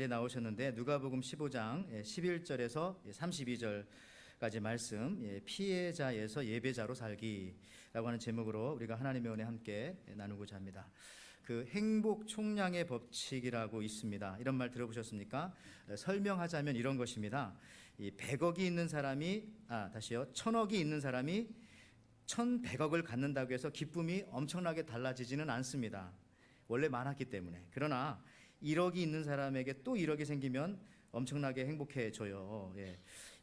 자리에 나오셨는데 누가복음 15장 11절에서 32절까지 말씀, 피해자에서 예배자로 살기라고 하는 제목으로 우리가 하나님의 은혜 함께 나누고자 합니다. 그 행복 총량의 법칙이라고 있습니다. 이런 말 들어보셨습니까? 설명하자면 이런 것입니다. 이 100억이 있는 사람이 1000억이 있는 사람이 1100억을 갖는다고 해서 기쁨이 엄청나게 달라지지는 않습니다. 원래 많았기 때문에. 그러나 1억이 있는 사람에게 또 1억이 생기면 엄청나게 행복해져요.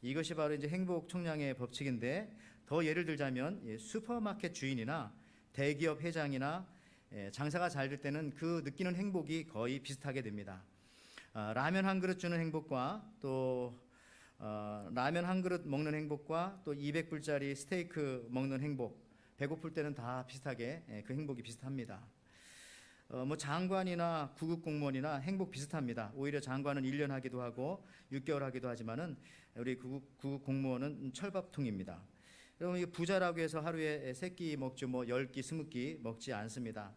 이것이 바로 이제 행복 총량의 법칙인데, 더 예를 들자면 슈퍼마켓 주인이나 대기업 회장이나 장사가 잘 될 때는 그 느끼는 행복이 거의 비슷하게 됩니다. 라면 한 그릇 주는 행복과 또 라면 한 그릇 먹는 행복과 또 200불짜리 스테이크 먹는 행복, 배고플 때는 다 비슷하게 그 행복이 비슷합니다. 장관이나 구급 공무원이나 행복 비슷합니다. 오히려 장관은 1년 하기도 하고 6개월 하기도 하지만은 우리 구급 공무원은 철밥통입니다. 여러분, 부자라고 해서 하루에 3끼 먹죠. 10끼, 20끼 먹지 않습니다.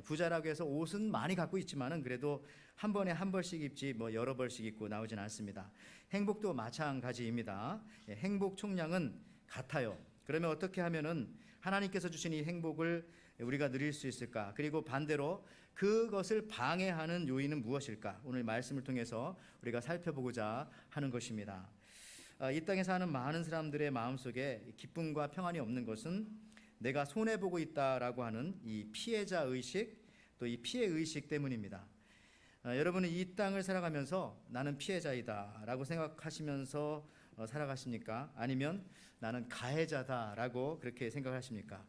부자라고 해서 옷은 많이 갖고 있지만은 그래도 한 번에 한 벌씩 입지 여러 벌씩 입고 나오진 않습니다. 행복도 마찬가지입니다. 행복 총량은 같아요. 그러면 어떻게 하면은 하나님께서 주신 이 행복을 우리가 누릴 수 있을까? 그리고 반대로 그것을 방해하는 요인은 무엇일까? 오늘 말씀을 통해서 우리가 살펴보고자 하는 것입니다. 이 땅에 사는 많은 사람들의 마음속에 기쁨과 평안이 없는 것은 내가 손해보고 있다라고 하는 이 피해자 의식, 또 이 피해 의식 때문입니다. 여러분은 이 땅을 살아가면서 나는 피해자이다 라고 생각하시면서 살아가십니까? 아니면 나는 가해자다 라고 그렇게 생각하십니까?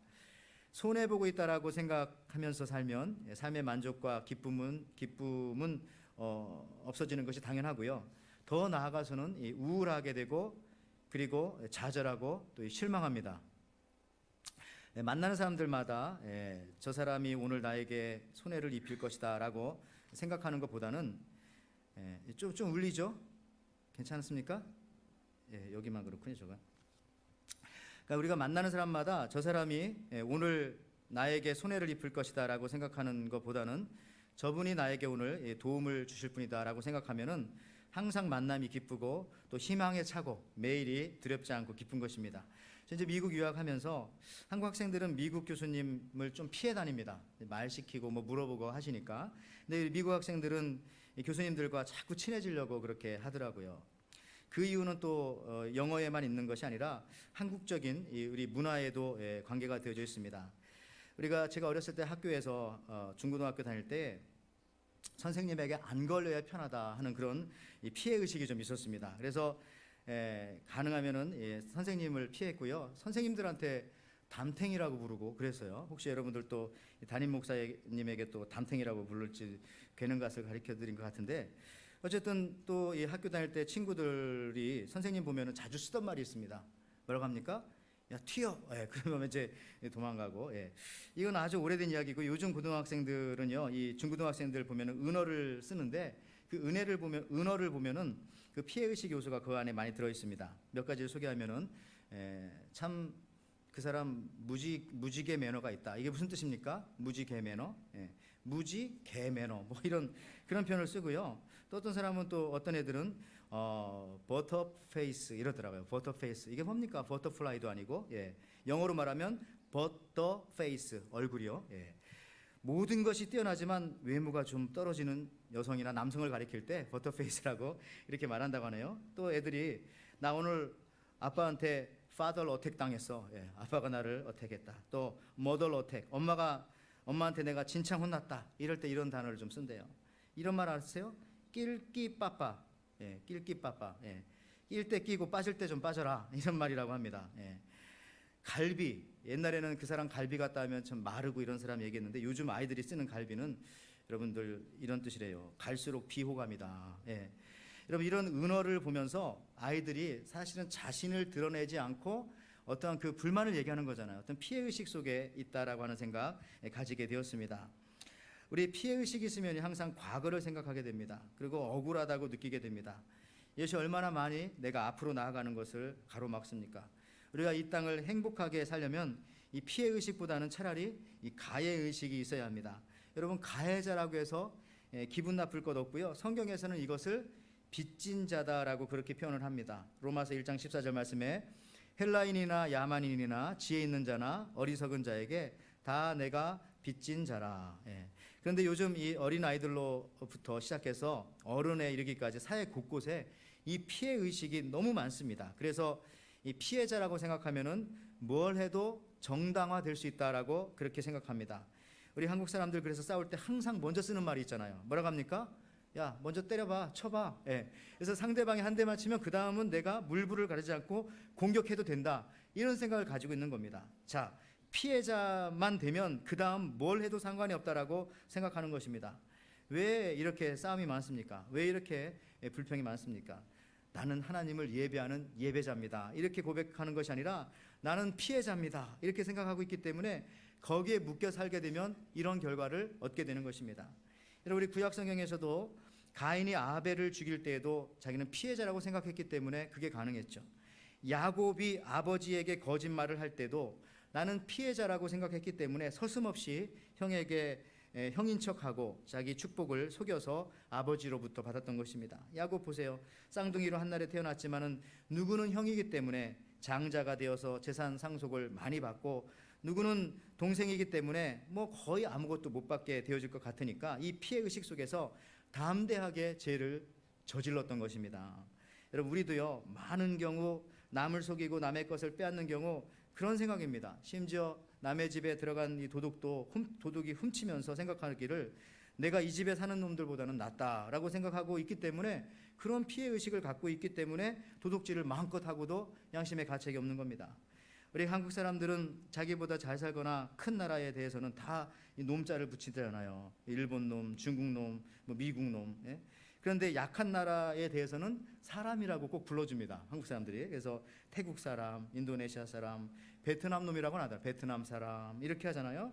손해보고 있다라고 생각하면서 살면 삶의 만족과 기쁨은 없어지는 것이 당연하고요. 더 나아가서는 우울하게 되고 그리고 좌절하고 또 실망합니다. 만나는 사람들마다 저 사람이 오늘 나에게 손해를 입힐 것이다 라고 생각하는 것보다는 좀 울리죠? 괜찮습니까? 여기만 그렇군요. 저가. 그러니까 우리가 만나는 사람마다 저 사람이 오늘 나에게 손해를 입힐 것이다 라고 생각하는 것보다는 저분이 나에게 오늘 도움을 주실 분이다 라고 생각하면은 항상 만남이 기쁘고 또 희망에 차고 매일이 두렵지 않고 기쁜 것입니다. 이제 미국 유학하면서 한국 학생들은 미국 교수님을 좀 피해 다닙니다. 말 시키고 물어보고 하시니까. 근데 미국 학생들은 교수님들과 자꾸 친해지려고 그렇게 하더라고요. 그 이유는 또 영어에만 있는 것이 아니라 한국적인 우리 문화에도 관계가 되어져 있습니다. 제가 어렸을 때 학교에서 중고등학교 다닐 때 선생님에게 안 걸려야 편하다 하는 그런 피해 의식이 좀 있었습니다. 그래서 가능하면은 선생님을 피했고요. 선생님들한테 담탱이라고 부르고 그랬어요. 혹시 여러분들 또 담임 목사님에게 또 담탱이라고 부를지 괜한 것을 가르쳐 드린 것 같은데, 어쨌든 또 이 학교 다닐 때 친구들이 선생님 보면은 자주 쓰던 말이 있습니다. 뭐라고 합니까? 야, 튀어. 그러면 이제 도망가고. 이건 아주 오래된 이야기고, 요즘 고등학생들은요, 이 중고등학생들 보면은 은어를 쓰는데, 그 은어를 보면은 그 피해의식 요소가 그 안에 많이 들어 있습니다. 몇 가지를 소개하면은 참 그 사람 무지개 매너가 있다. 이게 무슨 뜻입니까? 무지개 매너? 무지개 매너. 이런 그런 표현을 쓰고요. 또 어떤 사람은 또 어떤 애들은 버터페이스 이러더라고요. 버터페이스. 이게 뭡니까? 버터플라이도 아니고, 영어로 말하면 버터페이스, 얼굴이요. 모든 것이 뛰어나지만 외모가 좀 떨어지는 여성이나 남성을 가리킬 때 버터페이스라고 이렇게 말한다고 하네요. 또 애들이 나 오늘 아빠한테 father 어택 당했어. 아빠가 나를 어택했다. 또 mother 어택, 엄마한테 내가 진창 혼났다. 이럴 때 이런 단어를 좀 쓴대요. 이런 말 아세요? 낄끼빠빠. 낄끼빠빠. 낄 때 끼고 빠질 때 좀 빠져라. 이런 말이라고 합니다. 갈비. 옛날에는 그 사람 갈비 같다 하면 좀 마르고 이런 사람 얘기했는데, 요즘 아이들이 쓰는 갈비는 여러분들 이런 뜻이래요. 갈수록 비호감이다. 여러분, 이런 은어를 보면서 아이들이 사실은 자신을 드러내지 않고 어떠한 그 불만을 얘기하는 거잖아요. 어떤 피해의식 속에 있다라고 하는 생각 가지게 되었습니다. 우리 피해의식이 있으면 항상 과거를 생각하게 됩니다. 그리고 억울하다고 느끼게 됩니다. 이것이 얼마나 많이 내가 앞으로 나아가는 것을 가로막습니까? 우리가 이 땅을 행복하게 살려면 이 피해의식보다는 차라리 이 가해의식이 있어야 합니다. 여러분, 가해자라고 해서 기분 나쁠 것 없고요. 성경에서는 이것을 빚진 자다라고 그렇게 표현을 합니다. 로마서 1장 14절 말씀에 헬라인이나 야만인이나 지혜 있는 자나 어리석은 자에게 다 내가 빚진 자라. 그런데 요즘 이 어린 아이들로부터 시작해서 어른에 이르기까지 사회 곳곳에 이 피해 의식이 너무 많습니다. 그래서 이 피해자라고 생각하면은 뭘 해도 정당화될 수 있다라고 그렇게 생각합니다. 우리 한국 사람들 그래서 싸울 때 항상 먼저 쓰는 말이 있잖아요. 뭐라고 합니까? 야, 먼저 때려봐, 쳐봐. 그래서 상대방이 한 대만 치면 그 다음은 내가 물불을 가리지 않고 공격해도 된다. 이런 생각을 가지고 있는 겁니다. 자, 피해자만 되면 그 다음 뭘 해도 상관이 없다라고 생각하는 것입니다. 왜 이렇게 싸움이 많습니까? 왜 이렇게 불평이 많습니까? 나는 하나님을 예배하는 예배자입니다. 이렇게 고백하는 것이 아니라 나는 피해자입니다. 이렇게 생각하고 있기 때문에 거기에 묶여 살게 되면 이런 결과를 얻게 되는 것입니다. 여러분, 우리 구약 성경에서도 가인이 아벨을 죽일 때에도 자기는 피해자라고 생각했기 때문에 그게 가능했죠. 야곱이 아버지에게 거짓말을 할 때도 나는 피해자라고 생각했기 때문에 서슴없이 형에게 형인 척하고 자기 축복을 속여서 아버지로부터 받았던 것입니다. 야곱 보세요. 쌍둥이로 한날에 태어났지만은 누구는 형이기 때문에 장자가 되어서 재산 상속을 많이 받고 누구는 동생이기 때문에 뭐 거의 아무것도 못 받게 되어질 것 같으니까 이 피해 의식 속에서 담대하게 죄를 저질렀던 것입니다. 여러분, 우리도요 많은 경우 남을 속이고 남의 것을 빼앗는 경우 그런 생각입니다. 심지어 남의 집에 들어간 이 도둑이 훔치면서 생각하기를 내가 이 집에 사는 놈들보다는 낫다라고 생각하고 있기 때문에 그런 피해 의식을 갖고 있기 때문에 도둑질을 마음껏 하고도 양심의 가책이 없는 겁니다. 우리 한국 사람들은 자기보다 잘 살거나 큰 나라에 대해서는 다 이 놈자를 붙이잖아요. 일본 놈, 중국 놈, 뭐 미국 놈. 그런데 약한 나라에 대해서는 사람이라고 꼭 불러줍니다. 한국 사람들이. 그래서 태국 사람, 인도네시아 사람, 베트남 놈이라고는 하더라. 베트남 사람 이렇게 하잖아요.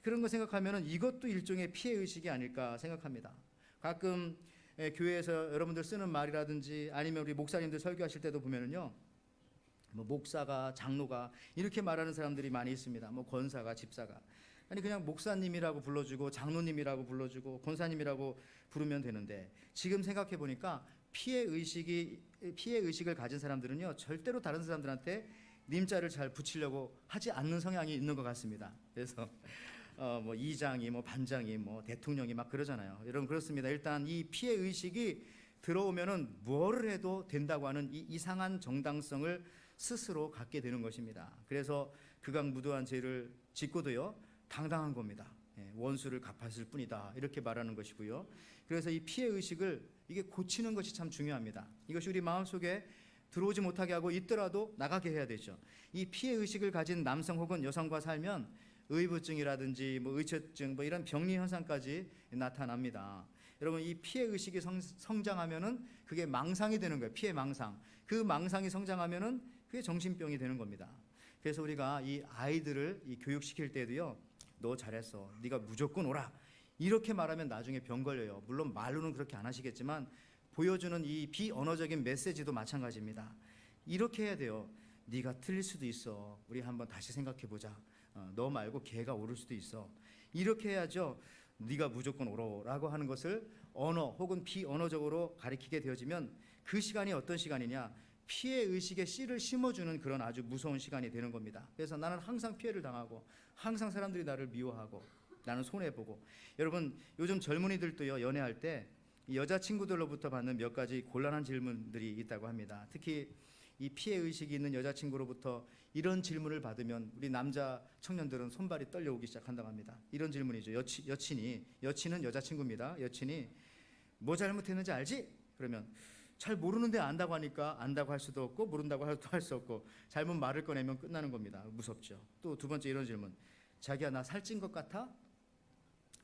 그런 거 생각하면 이것도 일종의 피해 의식이 아닐까 생각합니다. 가끔 교회에서 여러분들 쓰는 말이라든지 아니면 우리 목사님들 설교하실 때도 보면은요, 뭐 목사가, 장로가 이렇게 말하는 사람들이 많이 있습니다. 뭐 권사가, 집사가. 아니 그냥 목사님이라고 불러주고 장로님이라고 불러주고 권사님이라고 부르면 되는데, 지금 생각해 보니까 피해 의식을 가진 사람들은요 절대로 다른 사람들한테 님자를 잘 붙이려고 하지 않는 성향이 있는 것 같습니다. 그래서 뭐 이장이, 뭐 반장이, 뭐 대통령이 막 그러잖아요. 여러분 그렇습니다. 일단 이 피해 의식이 들어오면은 뭐를 해도 된다고 하는 이 이상한 정당성을 스스로 갖게 되는 것입니다. 그래서 극악무도한 죄를 짓고도요 당당한 겁니다. 원수를 갚았을 뿐이다 이렇게 말하는 것이고요. 그래서 이 피해 의식을 이게 고치는 것이 참 중요합니다. 이것이 우리 마음속에 들어오지 못하게 하고 있더라도 나가게 해야 되죠. 이 피해 의식을 가진 남성 혹은 여성과 살면 의부증이라든지 뭐 의처증 뭐 이런 병리 현상까지 나타납니다. 여러분, 이 피해 의식이 성장하면은 그게 망상이 되는 거예요. 피해 망상. 그 망상이 성장하면은 그게 정신병이 되는 겁니다. 그래서 우리가 이 아이들을 이 교육시킬 때도요, 너 잘했어, 네가 무조건 오라 이렇게 말하면 나중에 병 걸려요. 물론 말로는 그렇게 안 하시겠지만 보여주는 이 비언어적인 메시지도 마찬가지입니다. 이렇게 해야 돼요. 네가 틀릴 수도 있어, 우리 한번 다시 생각해보자. 너 말고 걔가 오를 수도 있어. 이렇게 해야죠. 네가 무조건 오라고 하는 것을 언어 혹은 비언어적으로 가리키게 되어지면 그 시간이 어떤 시간이냐, 피해 의식의 씨를 심어주는 그런 아주 무서운 시간이 되는 겁니다. 그래서 나는 항상 피해를 당하고 항상 사람들이 나를 미워하고 나는 손해보고. 여러분, 요즘 젊은이들도요 연애할 때 여자친구들로부터 받는 몇 가지 곤란한 질문들이 있다고 합니다. 특히 이 피해 의식이 있는 여자친구로부터 이런 질문을 받으면 우리 남자 청년들은 손발이 떨려오기 시작한다고 합니다. 이런 질문이죠. 여친은 여자친구입니다. 여친이 뭐 잘못했는지 알지? 그러면 잘 모르는데 안다고 하니까 안다고 할 수도 없고 모른다고 할 수 없고 잘못 말을 꺼내면 끝나는 겁니다. 무섭죠. 또 두 번째 이런 질문. 자기야, 나 살찐 것 같아?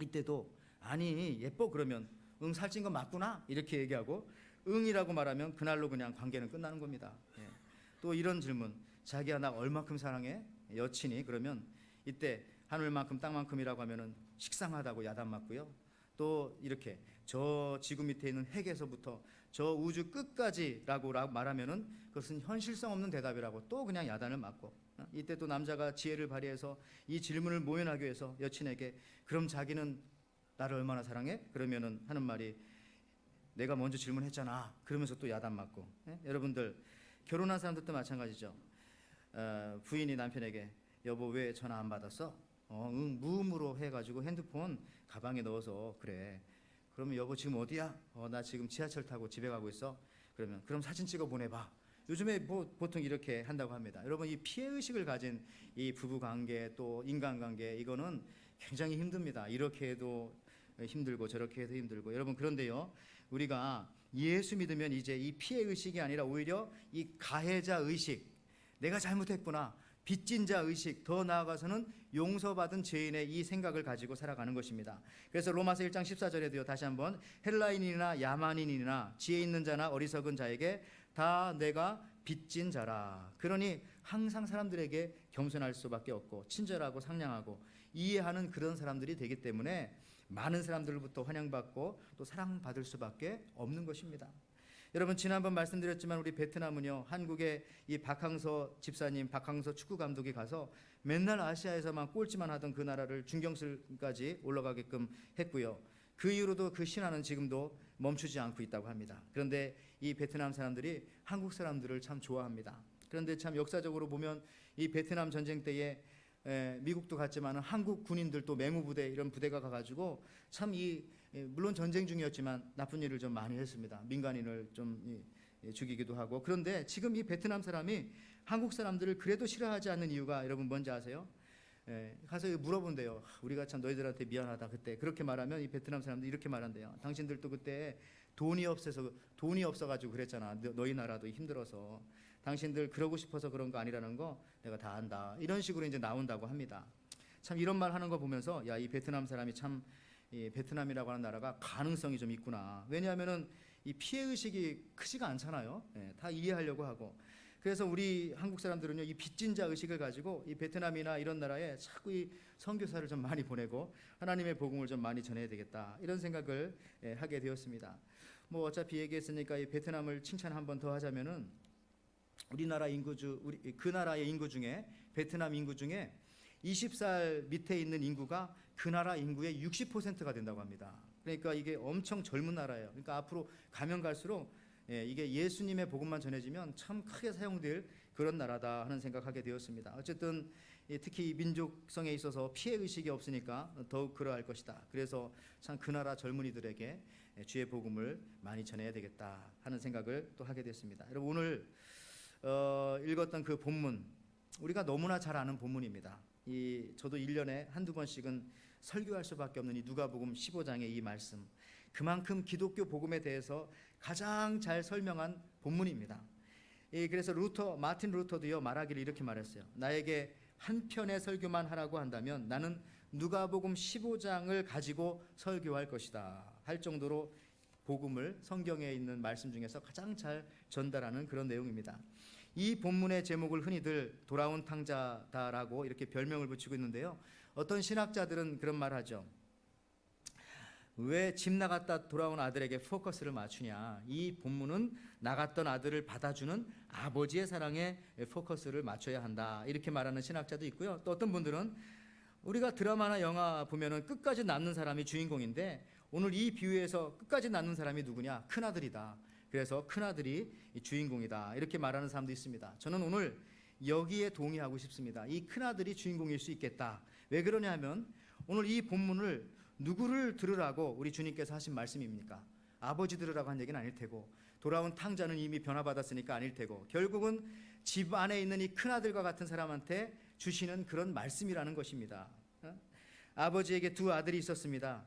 이때도 아니 예뻐 그러면 응 살찐 거 맞구나 이렇게 얘기하고 응이라고 말하면 그날로 그냥 관계는 끝나는 겁니다. 또 이런 질문. 자기야, 나 얼마큼 사랑해? 여친이 그러면 이때 하늘만큼 땅만큼이라고 하면은 식상하다고 야단 맞고요. 또 이렇게 저 지구 밑에 있는 핵에서부터 저 우주 끝까지라고 말하면은 그것은 현실성 없는 대답이라고 또 그냥 야단을 맞고. 이때 또 남자가 지혜를 발휘해서 이 질문을 모면하기 위해서 여친에게 그럼 자기는 나를 얼마나 사랑해? 그러면은 하는 말이 내가 먼저 질문했잖아. 그러면서 또 야단 맞고. 예? 여러분들 결혼한 사람들도 마찬가지죠. 부인이 남편에게 여보 왜 전화 안 받았어? 응, 무음으로 해가지고 핸드폰 가방에 넣어서 그래. 그러면 여보 지금 어디야? 나 지금 지하철 타고 집에 가고 있어. 그러면 그럼 사진 찍어 보내봐. 요즘에 뭐 보통 이렇게 한다고 합니다. 여러분 이 피해 의식을 가진 이 부부 관계 또 인간 관계 이거는 굉장히 힘듭니다. 이렇게 해도 힘들고 저렇게 해도 힘들고 여러분 그런데요 우리가 예수 믿으면 이제 이 피해 의식이 아니라 오히려 이 가해자 의식 내가 잘못했구나 빚진 자 의식 더 나아가서는 용서받은 죄인의 이 생각을 가지고 살아가는 것입니다. 그래서 로마서 1장 14절에도요 다시 한번 헬라인이나 야만인이나 지혜 있는 자나 어리석은 자에게 다 내가 빚진 자라. 그러니 항상 사람들에게 겸손할 수밖에 없고 친절하고 상냥하고 이해하는 그런 사람들이 되기 때문에 많은 사람들로부터 환영받고 또 사랑받을 수밖에 없는 것입니다. 여러분 지난번 말씀드렸지만 우리 베트남은요 한국의 이 박항서 집사님 박항서 축구 감독이 가서 맨날 아시아에서만 꼴찌만 하던 그 나라를 준결승까지 올라가게끔 했고요. 그 이후로도 그 신화는 지금도 멈추지 않고 있다고 합니다. 그런데 이 베트남 사람들이 한국 사람들을 참 좋아합니다. 그런데 참 역사적으로 보면 이 베트남 전쟁 때에 미국도 갔지만 한국 군인들도 맹우부대 이런 부대가 가가지고 참 물론 전쟁 중이었지만 나쁜 일을 좀 많이 했습니다. 민간인을 좀 죽이기도 하고. 그런데 지금 이 베트남 사람이 한국 사람들을 그래도 싫어하지 않는 이유가 여러분 뭔지 아세요? 가서 물어본대요. 우리가 참 너희들한테 미안하다 그때 그렇게 말하면 이 베트남 사람들이 이렇게 말한대요. 당신들도 그때 돈이 없어가지고 그랬잖아. 너희 나라도 힘들어서 당신들 그러고 싶어서 그런 거 아니라는 거 내가 다 안다. 이런 식으로 이제 나온다고 합니다. 참 이런 말 하는 거 보면서 야, 이 베트남 사람이 참 이 베트남이라고 하는 나라가 가능성이 좀 있구나. 왜냐하면은 이 피해 의식이 크지가 않잖아요. 다 이해하려고 하고. 그래서 우리 한국 사람들은요 이 빚진 자 의식을 가지고 이 베트남이나 이런 나라에 자꾸 이 선교사를 좀 많이 보내고 하나님의 복음을 좀 많이 전해야 되겠다 이런 생각을 하게 되었습니다. 뭐 어차피 얘기했으니까 이 베트남을 칭찬 한번 더 하자면은 우리나라 그 나라의 인구 중에 베트남 인구 중에 20살 밑에 있는 인구가 그 나라 인구의 60%가 된다고 합니다. 그러니까 이게 엄청 젊은 나라예요. 그러니까 앞으로 가면 갈수록 이게 예수님의 복음만 전해지면 참 크게 사용될 그런 나라다 하는 생각하게 되었습니다. 어쨌든 특히 민족성에 있어서 피해 의식이 없으니까 더욱 그러할 것이다. 그래서 참 그 나라 젊은이들에게 주의 복음을 많이 전해야 되겠다 하는 생각을 또 하게 됐습니다. 여러분 오늘 읽었던 그 본문 우리가 너무나 잘 아는 본문입니다. 저도 1년에 한두 번씩은 설교할 수밖에 없는 이 누가복음 15장의 이 말씀 그만큼 기독교 복음에 대해서 가장 잘 설명한 본문입니다. 그래서 마틴 루터도요 말하기를 이렇게 말했어요. 나에게 한 편의 설교만 하라고 한다면 나는 누가복음 15장을 가지고 설교할 것이다 할 정도로 복음을 성경에 있는 말씀 중에서 가장 잘 전달하는 그런 내용입니다. 이 본문의 제목을 흔히들 돌아온 탕자다라고 이렇게 별명을 붙이고 있는데요. 어떤 신학자들은 그런 말을 하죠. 왜 집 나갔다 돌아온 아들에게 포커스를 맞추냐. 이 본문은 나갔던 아들을 받아주는 아버지의 사랑에 포커스를 맞춰야 한다. 이렇게 말하는 신학자도 있고요. 또 어떤 분들은 우리가 드라마나 영화 보면은 끝까지 남는 사람이 주인공인데 오늘 이 비유에서 끝까지 남는 사람이 누구냐? 큰아들이다. 그래서 큰아들이 주인공이다 이렇게 말하는 사람도 있습니다. 저는 오늘 여기에 동의하고 싶습니다. 이 큰아들이 주인공일 수 있겠다. 왜 그러냐 하면 오늘 이 본문을 누구를 들으라고 우리 주님께서 하신 말씀입니까? 아버지 들으라고 한 얘기는 아닐 테고 돌아온 탕자는 이미 변화받았으니까 아닐 테고 결국은 집 안에 있는 이 큰아들과 같은 사람한테 주시는 그런 말씀이라는 것입니다. 아버지에게 두 아들이 있었습니다.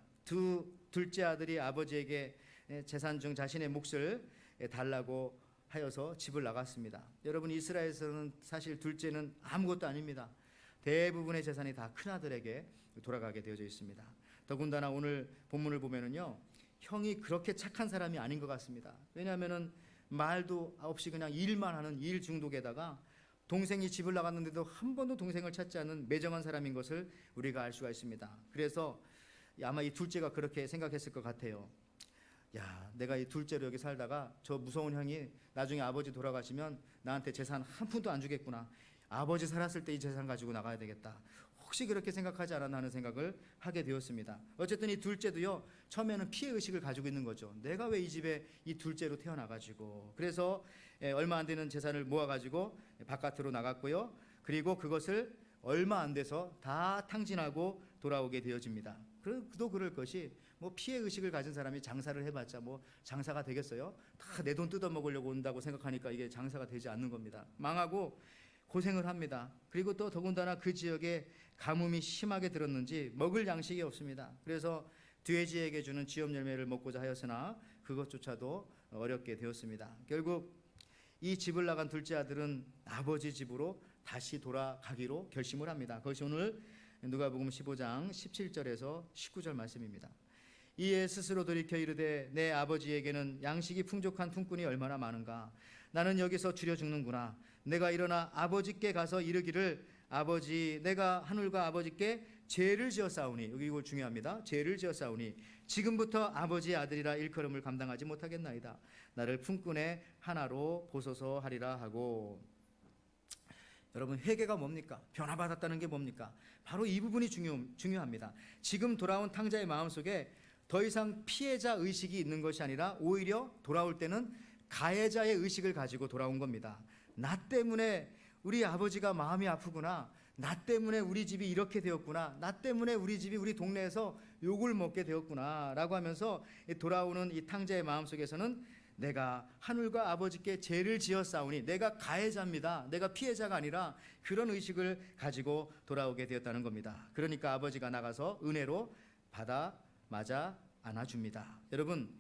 둘째 아들이 아버지에게 재산 중 자신의 몫을 달라고 하여서 집을 나갔습니다. 여러분 이스라엘에서는 사실 둘째는 아무것도 아닙니다. 대부분의 재산이 다 큰아들에게 돌아가게 되어져 있습니다. 더군다나 오늘 본문을 보면은요 형이 그렇게 착한 사람이 아닌 것 같습니다. 왜냐하면은 말도 없이 그냥 일만 하는 일 중독에다가 동생이 집을 나갔는데도 한 번도 동생을 찾지 않는 매정한 사람인 것을 우리가 알 수가 있습니다. 그래서 아마 이 둘째가 그렇게 생각했을 것 같아요. 야, 내가 이 둘째로 여기 살다가 저 무서운 형이 나중에 아버지 돌아가시면 나한테 재산 한 푼도 안 주겠구나. 아버지 살았을 때 이 재산 가지고 나가야 되겠다. 혹시 그렇게 생각하지 않았나 하는 생각을 하게 되었습니다. 어쨌든 이 둘째도요, 처음에는 피해의식을 가지고 있는 거죠. 내가 왜 이 집에 이 둘째로 태어나가지고. 그래서 얼마 안 되는 재산을 모아가지고 바깥으로 나갔고요. 그리고 그것을 얼마 안 돼서 다 탕진하고 돌아오게 되어집니다. 그도 그럴 것이 뭐 피해의식을 가진 사람이 장사를 해봤자 뭐 장사가 되겠어요? 다 내 돈 뜯어먹으려고 온다고 생각하니까 이게 장사가 되지 않는 겁니다. 망하고 고생을 합니다. 그리고 또 더군다나 그 지역에 가뭄이 심하게 들었는지 먹을 양식이 없습니다. 그래서 돼지에게 주는 지업 열매를 먹고자 하였으나 그것조차도 어렵게 되었습니다. 결국 이 집을 나간 둘째 아들은 아버지 집으로 다시 돌아가기로 결심을 합니다. 그것이 오늘 누가복음 15장 17절에서 19절 말씀입니다. 이에 스스로 돌이켜 이르되 내 아버지에게는 양식이 풍족한 품꾼이 얼마나 많은가. 나는 여기서 줄여 죽는구나. 내가 일어나 아버지께 가서 이르기를 아버지 내가 하늘과 아버지께 죄를 지었사오니, 여기 이거 중요합니다. 죄를 지었사오니 지금부터 아버지의 아들이라 일컬음을 감당하지 못하겠나이다. 나를 품꾼의 하나로 보소서 하리라 하고. 여러분, 회개가 뭡니까? 변화받았다는 게 뭡니까? 바로 이 부분이 중요합니다. 지금 돌아온 탕자의 마음속에 더 이상 피해자 의식이 있는 것이 아니라 오히려 돌아올 때는 가해자의 의식을 가지고 돌아온 겁니다. 나 때문에 우리 아버지가 마음이 아프구나. 나 때문에 우리 집이 이렇게 되었구나. 나 때문에 우리 집이 우리 동네에서 욕을 먹게 되었구나 라고 하면서 돌아오는 이 탕자의 마음속에서는 내가 하늘과 아버지께 죄를 지었사오니, 내가 가해자입니다. 내가 피해자가 아니라 그런 의식을 가지고 돌아오게 되었다는 겁니다. 그러니까 아버지가 나가서 은혜로 받아 맞아 안아줍니다. 여러분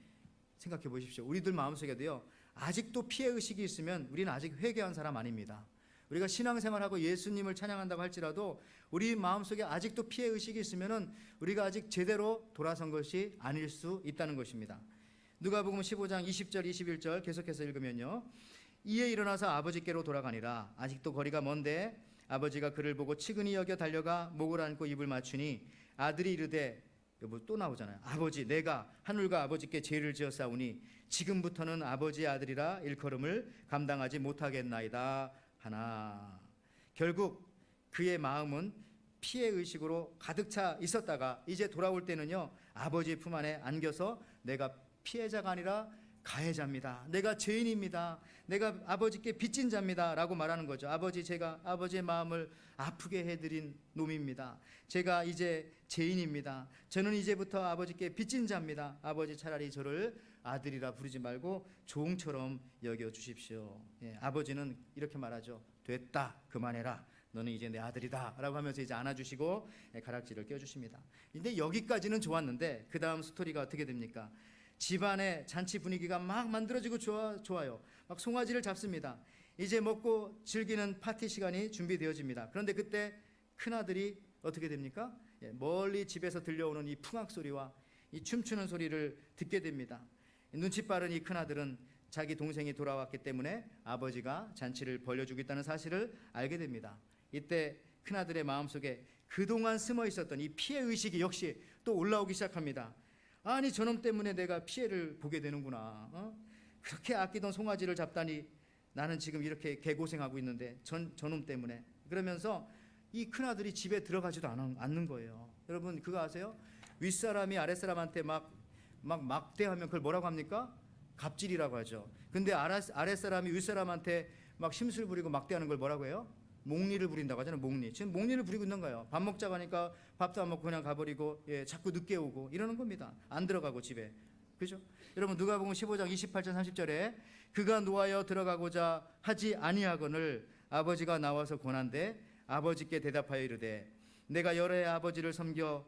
생각해 보십시오. 우리들 마음속에도요, 아직도 피해의식이 있으면 우리는 아직 회개한 사람 아닙니다. 우리가 신앙생활하고 예수님을 찬양한다고 할지라도 우리 마음속에 아직도 피해의식이 있으면 우리가 아직 제대로 돌아선 것이 아닐 수 있다는 것입니다. 누가복음 15장 20절 21절 계속해서 읽으면요, 이에 일어나서 아버지께로 돌아가니라. 아직도 거리가 먼데 아버지가 그를 보고 치근히 여겨 달려가 목을 안고 입을 맞추니 아들이 이르되, 여보 또 나오잖아요. 아버지 내가 하늘과 아버지께 죄를 지었사오니 지금부터는 아버지의 아들이라 일컬음을 감당하지 못하겠나이다 하나. 결국 그의 마음은 피해의식으로 가득 차 있었다가 이제 돌아올 때는요, 아버지 품 안에 안겨서 내가 피해자가 아니라 가해자입니다. 내가 죄인입니다. 내가 아버지께 빚진 자입니다 라고 말하는 거죠. 아버지, 제가 아버지의 마음을 아프게 해드린 놈입니다. 제가 이제 죄인입니다. 저는 이제부터 아버지께 빚진 자입니다. 아버지 차라리 저를 아들이라 부르지 말고 종처럼 여겨주십시오. 아버지는 이렇게 말하죠. 됐다, 그만해라. 너는 이제 내 아들이다 라고 하면서 이제 안아주시고 가락지를 껴주십니다. 근데 여기까지는 좋았는데 그 다음 스토리가 어떻게 됩니까? 집안의 잔치 분위기가 막 만들어지고 좋아요. 막 송아지를 잡습니다. 이제 먹고 즐기는 파티 시간이 준비되어집니다. 그런데 그때 큰아들이 어떻게 됩니까? 멀리 집에서 들려오는 이 풍악 소리와 이 춤추는 소리를 듣게 됩니다. 눈치 빠른 이 큰아들은 자기 동생이 돌아왔기 때문에 아버지가 잔치를 벌려주겠다는 사실을 알게 됩니다. 이때 큰아들의 마음속에 그동안 숨어 있었던 이 피해의식이 역시 또 올라오기 시작합니다. 아니 저놈 때문에 내가 피해를 보게 되는구나. 그렇게 아끼던 송아지를 잡다니 나는 지금 이렇게 개고생하고 있는데 저놈 때문에. 그러면서 이 큰아들이 집에 들어가지도 않는 거예요. 여러분 그거 아세요? 윗사람이 아랫사람한테 막 막대하면 그걸 뭐라고 합니까? 갑질이라고 하죠. 근데 아랫사람이 윗사람한테 막 심술 부리고 막대하는 걸 뭐라고 해요? 몽리를 부린다고 하잖아요. 몽리. 지금 몽리를 부리고 있는 거예요. 밥 먹자고 하니까 밥도 안 먹고 그냥 가버리고, 자꾸 늦게 오고 이러는 겁니다. 안 들어가고 집에. 그죠? 여러분 누가복음 15장 28절 30절에 그가 노하여 들어가고자 하지 아니하거늘 아버지가 나와서 권한대 아버지께 대답하여 이르되 내가 여러 해 아버지를 섬겨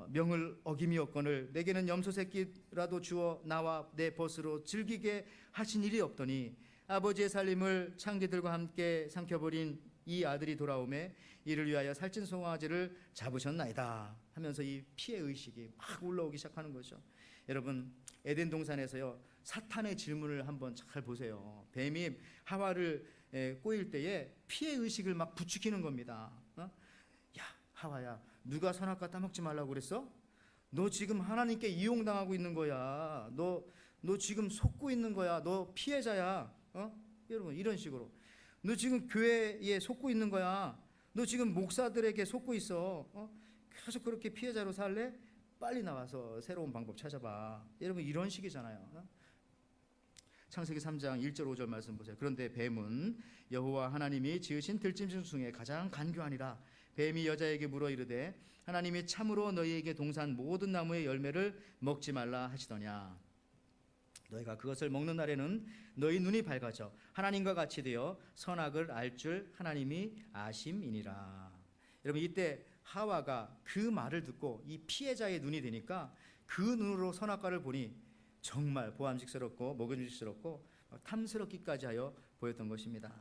명을 어김이었거늘 내게는 염소 새끼라도 주어 나와 내 벗으로 즐기게 하신 일이 없더니 아버지의 살림을 창기들과 함께 삼켜버린 이 아들이 돌아오매 이를 위하여 살찐 송아지를 잡으셨나이다 하면서 이 피해의식이 막 올라오기 시작하는 거죠. 여러분 에덴 동산에서요 사탄의 질문을 한번 잘 보세요. 뱀이 하와를 꼬일 때에 피해의식을 막 부추기는 겁니다. 야 하와야 누가 선악과 따먹지 말라고 그랬어? 너 지금 하나님께 이용당하고 있는 거야. 너 지금 속고 있는 거야. 너 피해자야. 여러분 이런 식으로 너 지금 교회에 속고 있는 거야. 너 지금 목사들에게 속고 있어. 계속 그렇게 피해자로 살래? 빨리 나와서 새로운 방법 찾아봐. 여러분 이런 식이잖아요. 창세기 3장 1절 5절 말씀 보세요. 그런데 뱀은 여호와 하나님이 지으신 들짐승 중에 가장 간교하니라. 뱀이 여자에게 물어 이르되 하나님이 참으로 너희에게 동산 모든 나무의 열매를 먹지 말라 하시더냐. 너희가 그것을 먹는 날에는 너희 눈이 밝아져 하나님과 같이 되어 선악을 알 줄 하나님이 아심이니라. 여러분 이때 하와가 그 말을 듣고 이 피해자의 눈이 되니까 그 눈으로 선악과를 보니 정말 보암직스럽고 먹음직스럽고 탐스럽기까지 하여 보였던 것입니다.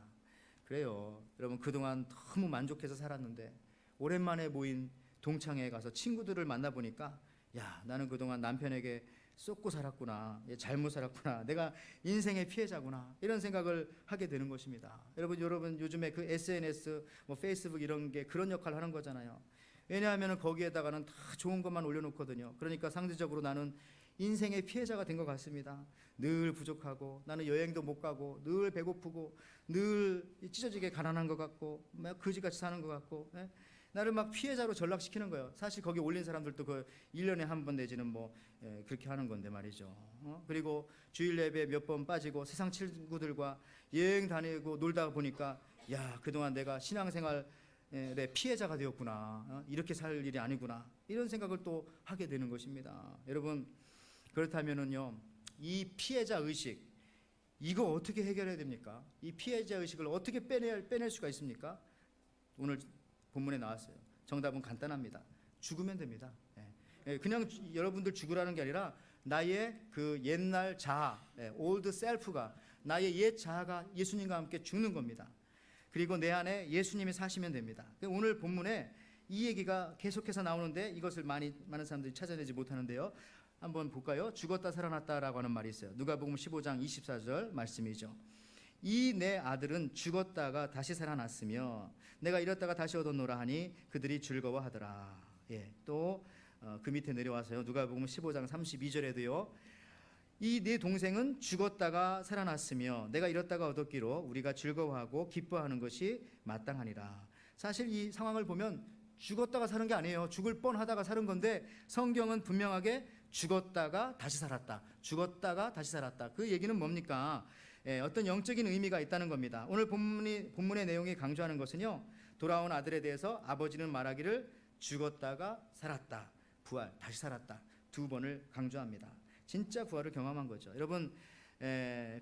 그래요. 여러분 그동안 너무 만족해서 살았는데 오랜만에 모인 동창회에 가서 친구들을 만나보니까 야 나는 그동안 남편에게 쏟고 살았구나, 잘못 살았구나, 내가 인생의 피해자구나 이런 생각을 하게 되는 것입니다. 여러분 요즘에 그 SNS, 페이스북 이런 게 그런 역할을 하는 거잖아요. 왜냐하면 거기에다가는 다 좋은 것만 올려놓거든요. 그러니까 상대적으로 나는 인생의 피해자가 된 것 같습니다. 늘 부족하고 나는 여행도 못 가고 늘 배고프고 늘 찢어지게 가난한 것 같고 막 거지같이 사는 것 같고 나를 막 피해자로 전락시키는 거예요. 사실 거기 올린 사람들도 그 1년에 한 번 내지는 그렇게 하는 건데 말이죠. 그리고 주일 예배 몇 번 빠지고 세상 친구들과 여행 다니고 놀다 보니까 야 그동안 내가 신앙생활의 피해자가 되었구나. 이렇게 살 일이 아니구나. 이런 생각을 또 하게 되는 것입니다. 여러분 그렇다면은요 이 피해자 의식 이거 어떻게 해결해야 됩니까? 이 피해자 의식을 어떻게 빼낼 수가 있습니까? 오늘 본문에 나왔어요. 정답은 간단합니다. 죽으면 됩니다. 그냥 여러분들 죽으라는 게 아니라 나의 그 옛날 자아, old self가 나의 옛 자아가 예수님과 함께 죽는 겁니다. 그리고 내 안에 예수님이 사시면 됩니다. 오늘 본문에 이 얘기가 계속해서 나오는데 이것을 많은 사람들이 찾아내지 못하는데요. 한번 볼까요? 죽었다 살아났다라고 하는 말이 있어요. 누가복음 15장 24절 말씀이죠. 이 내 아들은 죽었다가 다시 살아났으며 내가 잃었다가 다시 얻었노라 하니 그들이 즐거워하더라. 또 그 밑에 내려와서요. 누가복음 15장 32절에도요. 이 네 동생은 죽었다가 살아났으며 내가 잃었다가 얻었기로 우리가 즐거워하고 기뻐하는 것이 마땅하니라. 사실 이 상황을 보면 죽었다가 사는 게 아니에요. 죽을 뻔하다가 사는 건데 성경은 분명하게 죽었다가 다시 살았다. 죽었다가 다시 살았다. 그 얘기는 뭡니까? 어떤 영적인 의미가 있다는 겁니다. 오늘 본문의 내용이 강조하는 것은요. 돌아온 아들에 대해서 아버지는 말하기를 죽었다가 살았다. 부활, 다시 살았다. 두 번을 강조합니다. 진짜 부활을 경험한 거죠. 여러분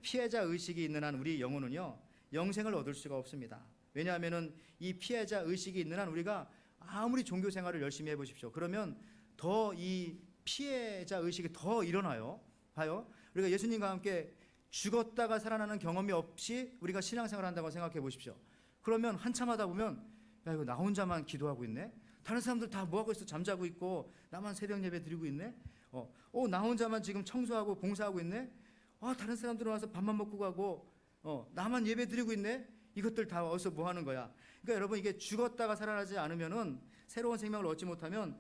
피해자 의식이 있는 한 우리 영혼은요. 영생을 얻을 수가 없습니다. 왜냐하면 이 피해자 의식이 있는 한 우리가 아무리 종교 생활을 열심히 해보십시오. 그러면 더 이 피해자 의식이 더 일어나요. 봐요. 우리가 예수님과 함께 죽었다가 살아나는 경험이 없이 우리가 신앙생활을 한다고 생각해 보십시오. 그러면 한참 하다 보면 야 이거 나 혼자만 기도하고 있네. 다른 사람들 다 뭐하고 있어? 잠자고 있고 나만 새벽 예배 드리고 있네. 나 혼자만 지금 청소하고 봉사하고 있네. 다른 사람들은 와서 밥만 먹고 가고 나만 예배 드리고 있네. 이것들 다 어디서 뭐 하는 거야? 그러니까 여러분 이게 죽었다가 살아나지 않으면은 새로운 생명을 얻지 못하면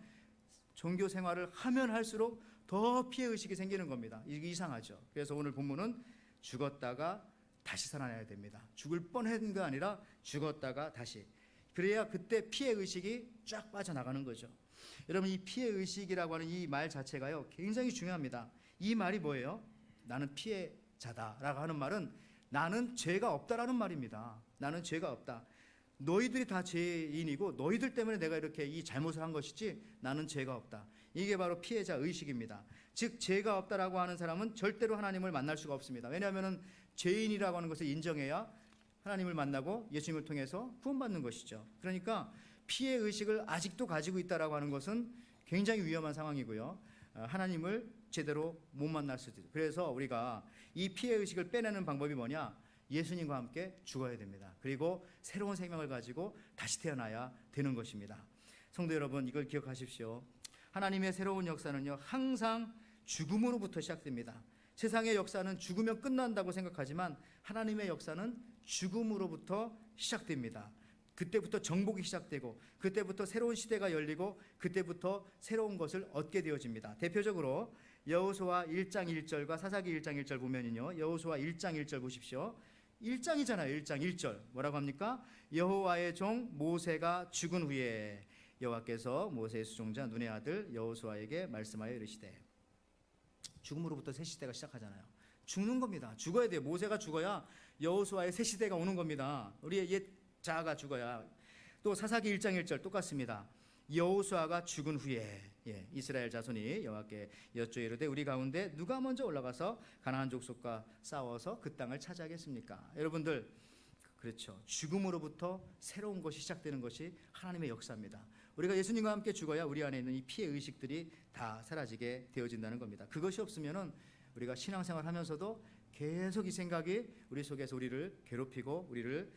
종교 생활을 하면 할수록 더 피해 의식이 생기는 겁니다. 이게 이상하죠. 그래서 오늘 본문은 죽었다가 다시 살아나야 됩니다. 죽을 뻔한 게 아니라 죽었다가 다시. 그래야 그때 피해 의식이 쫙 빠져나가는 거죠. 여러분 이 피해 의식이라고 하는 이 말 자체가요 굉장히 중요합니다. 이 말이 뭐예요? 나는 피해자다라고 하는 말은 나는 죄가 없다라는 말입니다. 나는 죄가 없다. 너희들이 다 죄인이고 너희들 때문에 내가 이렇게 이 잘못을 한 것이지 나는 죄가 없다. 이게 바로 피해자 의식입니다. 즉 죄가 없다라고 하는 사람은 절대로 하나님을 만날 수가 없습니다. 왜냐하면 죄인이라고 하는 것을 인정해야 하나님을 만나고 예수님을 통해서 구원받는 것이죠. 그러니까 피해 의식을 아직도 가지고 있다라고 하는 것은 굉장히 위험한 상황이고요. 하나님을 제대로 못 만날 수도 있어요. 그래서 우리가 이 피해 의식을 빼내는 방법이 뭐냐? 예수님과 함께 죽어야 됩니다. 그리고 새로운 생명을 가지고 다시 태어나야 되는 것입니다. 성도 여러분 이걸 기억하십시오. 하나님의 새로운 역사는요 항상 죽음으로부터 시작됩니다. 세상의 역사는 죽으면 끝난다고 생각하지만 하나님의 역사는 죽음으로부터 시작됩니다. 그때부터 정복이 시작되고 그때부터 새로운 시대가 열리고 그때부터 새로운 것을 얻게 되어집니다. 대표적으로 여호수아 1장 1절과 사사기 1장 1절 보면요. 여호수아 1장 1절 보십시오. 1장이잖아요. 1장 1절 뭐라고 합니까? 여호와의 종 모세가 죽은 후에 여호와께서 모세의 수종자 눈의 아들 여호수아에게 말씀하여 이르시되, 죽음으로부터 새 시대가 시작하잖아요. 죽는 겁니다. 죽어야 돼요. 모세가 죽어야 여호수아의 새 시대가 오는 겁니다. 우리의 옛 자아가 죽어야. 또 사사기 1장 1절 똑같습니다. 여호수아가 죽은 후에 이스라엘 자손이 여호와께 여쭈어 이르되 우리 가운데 누가 먼저 올라가서 가나안 족속과 싸워서 그 땅을 차지하겠습니까? 여러분들, 그렇죠. 죽음으로부터 새로운 것이 시작되는 것이 하나님의 역사입니다. 우리가 예수님과 함께 죽어야 우리 안에 있는 이 피해 의식들이 다 사라지게 되어진다는 겁니다. 그것이 없으면은 우리가 신앙생활 하면서도 계속 이 생각이 우리 속에서 우리를 괴롭히고 우리를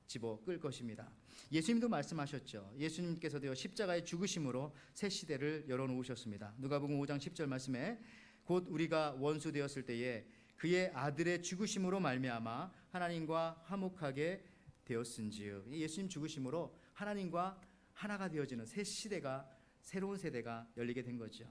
집어 끌 것입니다. 예수님도 말씀하셨죠. 예수님께서도 십자가의 죽으심으로 새 시대를 열어놓으셨습니다. 누가복음 5장 10절 말씀에 곧 우리가 원수 되었을 때에 그의 아들의 죽으심으로 말미암아 하나님과 화목하게 되었은지요. 예수님 죽으심으로 하나님과 하나가 되어지는 새 시대가, 새로운 세대가 열리게 된 거죠.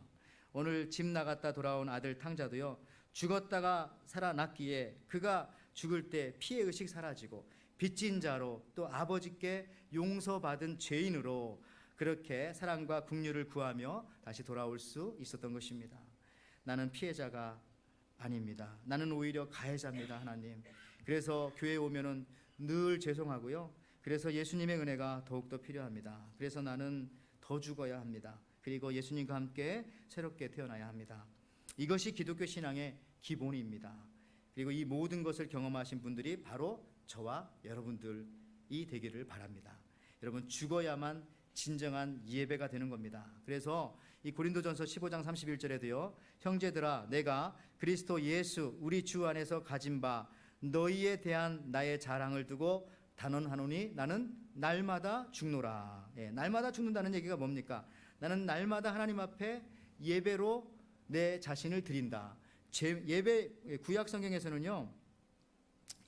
오늘 집 나갔다 돌아온 아들 탕자도요, 죽었다가 살아났기에 그가 죽을 때 피해의식 사라지고 빚진 자로 또 아버지께 용서받은 죄인으로 그렇게 사랑과 긍휼을 구하며 다시 돌아올 수 있었던 것입니다. 나는 피해자가 아닙니다. 나는 오히려 가해자입니다, 하나님. 그래서 교회에 오면은 늘 죄송하고요. 그래서 예수님의 은혜가 더욱더 필요합니다. 그래서 나는 더 죽어야 합니다. 그리고 예수님과 함께 새롭게 태어나야 합니다. 이것이 기독교 신앙의 기본입니다. 그리고 이 모든 것을 경험하신 분들이 바로 저와 여러분들이 되기를 바랍니다. 여러분, 죽어야만 진정한 예배가 되는 겁니다. 그래서 이 고린도전서 15장 31절에도요, 형제들아 내가 그리스도 예수 우리 주 안에서 가진 바 너희에 대한 나의 자랑을 두고 단언하노니 나는 날마다 죽노라. 날마다 죽는다는 얘기가 뭡니까? 나는 날마다 하나님 앞에 예배로 내 자신을 드린다. 예배, 구약 성경에서는요,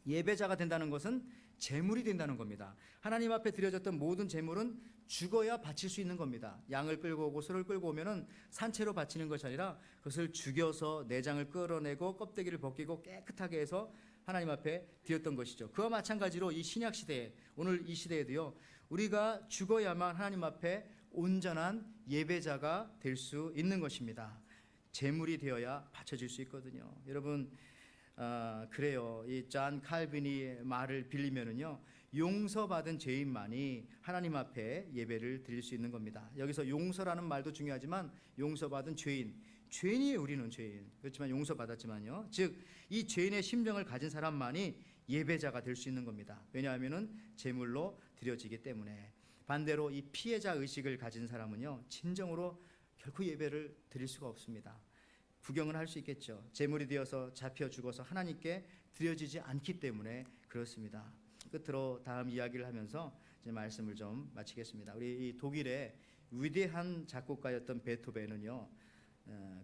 예배자가 된다는 것은 제물이 된다는 겁니다. 하나님 앞에 드려졌던 모든 제물은 죽어야 바칠 수 있는 겁니다. 양을 끌고 오고 소를 끌고 오면은 산채로 바치는 것이 아니라 그것을 죽여서 내장을 끌어내고 껍데기를 벗기고 깨끗하게 해서 하나님 앞에 드렸던 것이죠. 그와 마찬가지로 이 신약 시대에, 오늘 이 시대에도요, 우리가 죽어야만 하나님 앞에 온전한 예배자가 될 수 있는 것입니다. 제물이 되어야 바쳐질 수 있거든요. 여러분, 그래요. 이 존 칼빈이 말을 빌리면은요, 용서받은 죄인만이 하나님 앞에 예배를 드릴 수 있는 겁니다. 여기서 용서라는 말도 중요하지만 용서받은 죄인이에요. 우리는 죄인. 그렇지만 용서받았지만요. 즉 이 죄인의 심정을 가진 사람만이 예배자가 될 수 있는 겁니다. 왜냐하면은 제물로 드려지기 때문에. 반대로 이 피해자 의식을 가진 사람은요, 진정으로 결코 예배를 드릴 수가 없습니다. 구경은 할 수 있겠죠. 제물이 되어서 잡혀 죽어서 하나님께 드려지지 않기 때문에 그렇습니다. 끝으로 다음 이야기를 하면서 이제 말씀을 좀 마치겠습니다. 우리 이 독일의 위대한 작곡가였던 베토벤은요,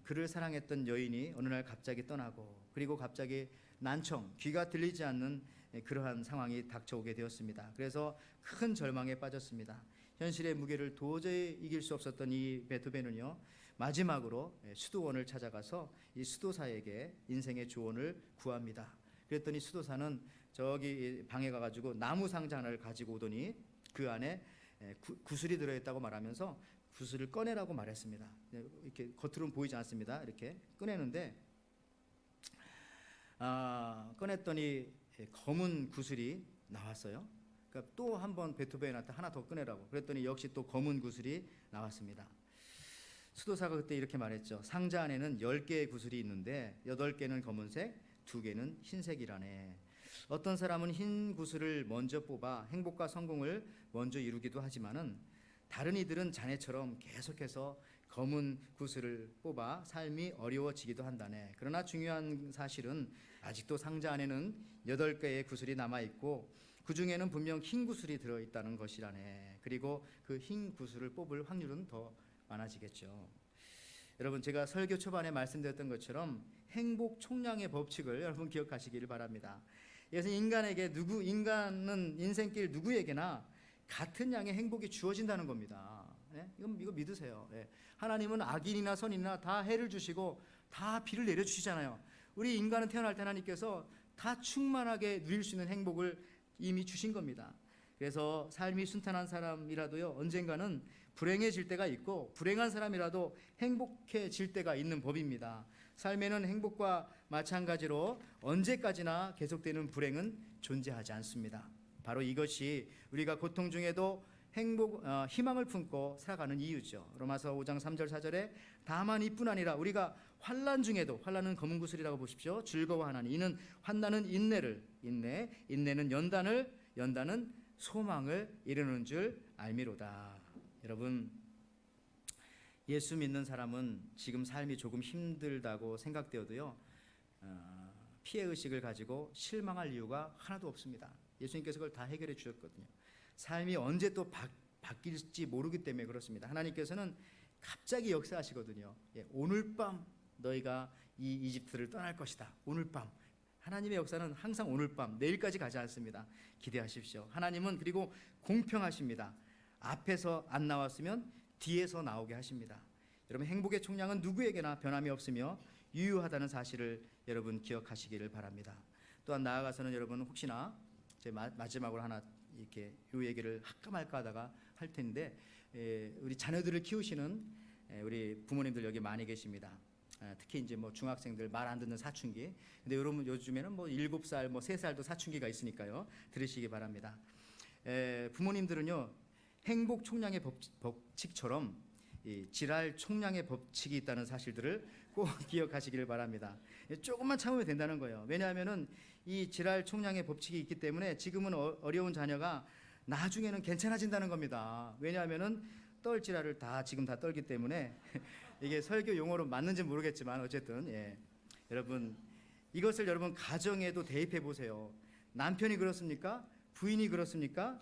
그를 사랑했던 여인이 어느 날 갑자기 떠나고 그리고 갑자기 난청, 귀가 들리지 않는 그러한 상황이 닥쳐오게 되었습니다. 그래서 큰 절망에 빠졌습니다. 현실의 무게를 도저히 이길 수 없었던 이 베토벤은요, 마지막으로 수도원을 찾아가서 이 수도사에게 인생의 조언을 구합니다. 그랬더니 수도사는 저기 방에 가가지고 나무 상자 하나를 가지고 오더니 그 안에 구슬이 들어있다고 말하면서 구슬을 꺼내라고 말했습니다. 이렇게 겉으로는 보이지 않습니다. 이렇게 꺼내는데 꺼냈더니 검은 구슬이 나왔어요. 그러니까 또 한 번 베토벤한테 하나 더 꺼내라고 그랬더니 역시 또 검은 구슬이 나왔습니다. 수도사가 그때 이렇게 말했죠. 상자 안에는 10개의 구슬이 있는데 8개는 검은색, 2개는 흰색이라네. 어떤 사람은 흰 구슬을 먼저 뽑아 행복과 성공을 먼저 이루기도 하지만은 다른 이들은 자네처럼 계속해서 검은 구슬을 뽑아 삶이 어려워지기도 한다네. 그러나 중요한 사실은 아직도 상자 안에는 8개의 구슬이 남아있고 그 중에는 분명 흰 구슬이 들어있다는 것이라네. 그리고 그 흰 구슬을 뽑을 확률은 더 많아지겠죠. 여러분, 제가 설교 초반에 말씀드렸던 것처럼 행복 총량의 법칙을 여러분 기억하시기를 바랍니다. 그래서 인간은 인생길 누구에게나 같은 양의 행복이 주어진다는 겁니다. 이거 믿으세요. 하나님은 악인이나 선인이나 다 해를 주시고 다 비를 내려주시잖아요. 우리 인간은 태어날 때 하나님께서 다 충만하게 누릴 수 있는 행복을 이미 주신 겁니다. 그래서 삶이 순탄한 사람이라도요, 언젠가는 불행해질 때가 있고 불행한 사람이라도 행복해질 때가 있는 법입니다. 삶에는 행복과 마찬가지로 언제까지나 계속되는 불행은 존재하지 않습니다. 바로 이것이 우리가 고통 중에도 희망을 품고 살아가는 이유죠. 로마서 5장 3절 4절에 다만 이뿐 아니라 우리가 환난 중에도, 환난은 검은 구슬이라고 보십시오, 즐거워하나니 이는 환난은 인내는 연단은 소망을 이루는 줄 알미로다. 여러분, 예수 믿는 사람은 지금 삶이 조금 힘들다고 생각되어도요, 피해의식을 가지고 실망할 이유가 하나도 없습니다. 예수님께서 그걸 다 해결해 주셨거든요. 삶이 언제 또 바뀔지 모르기 때문에 그렇습니다. 하나님께서는 갑자기 역사하시거든요. 오늘 밤 너희가 이 이집트를 떠날 것이다. 오늘 밤. 하나님의 역사는 항상 오늘 밤, 내일까지 가지 않습니다. 기대하십시오. 하나님은 그리고 공평하십니다. 앞에서 안 나왔으면 뒤에서 나오게 하십니다. 여러분, 행복의 총량은 누구에게나 변함이 없으며 유효하다는 사실을 여러분 기억하시기를 바랍니다. 또한 나아가서는 여러분, 혹시나 제 마지막으로 하나 이렇게 이 얘기를 할까 말까 하다가 할 텐데, 우리 자녀들을 키우시는 우리 부모님들 여기 많이 계십니다. 특히 이제 뭐 중학생들, 말 안 듣는 사춘기. 근데 여러분, 요즘에는 뭐 7살, 뭐 3살도 사춘기가 있으니까요. 들으시기 바랍니다. 부모님들은요, 행복 총량의 법칙처럼 이 질알 총량의 법칙이 있다는 사실들을 꼭 기억하시기를 바랍니다. 조금만 참으면 된다는 거예요. 왜냐하면은 이 질알 총량의 법칙이 있기 때문에 지금은 어려운 자녀가 나중에는 괜찮아진다는 겁니다. 왜냐하면은 떨 질알을 지금 다 떨기 때문에 이게 설교 용어로 맞는지 모르겠지만 어쨌든 여러분, 이것을 여러분 가정에도 대입해 보세요. 남편이 그렇습니까? 부인이 그렇습니까?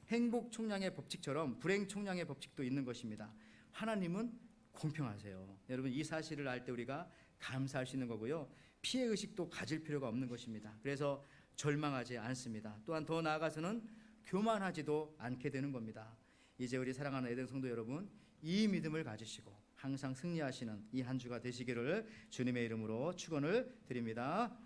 행복 총량의 법칙처럼 불행 총량의 법칙도 있는 것입니다. 하나님은 공평하세요. 여러분, 이 사실을 알 때 우리가 감사할 수 있는 거고요, 피해 의식도 가질 필요가 없는 것입니다. 그래서 절망하지 않습니다. 또한 더 나아가서는 교만하지도 않게 되는 겁니다. 이제 우리 사랑하는 에덴 성도 여러분, 이 믿음을 가지시고 항상 승리하시는 이 한 주가 되시기를 주님의 이름으로 축원을 드립니다.